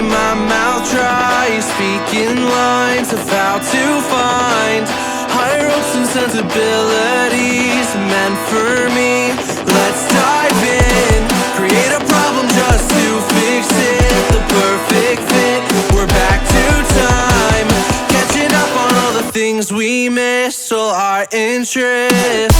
in my mouth dry, speaking lines of how to find higher hopes and sensibilities meant for me. Let's dive in, create a problem just to fix it. The perfect fit, we're back to time, catching up on all the things we missed, all our interests.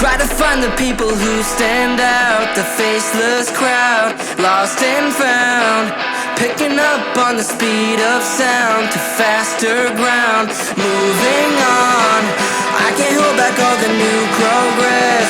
Try to find the people who stand out, the faceless crowd, lost and found, picking up on the speed of sound to faster ground, moving on. I can't hold back all the new progress.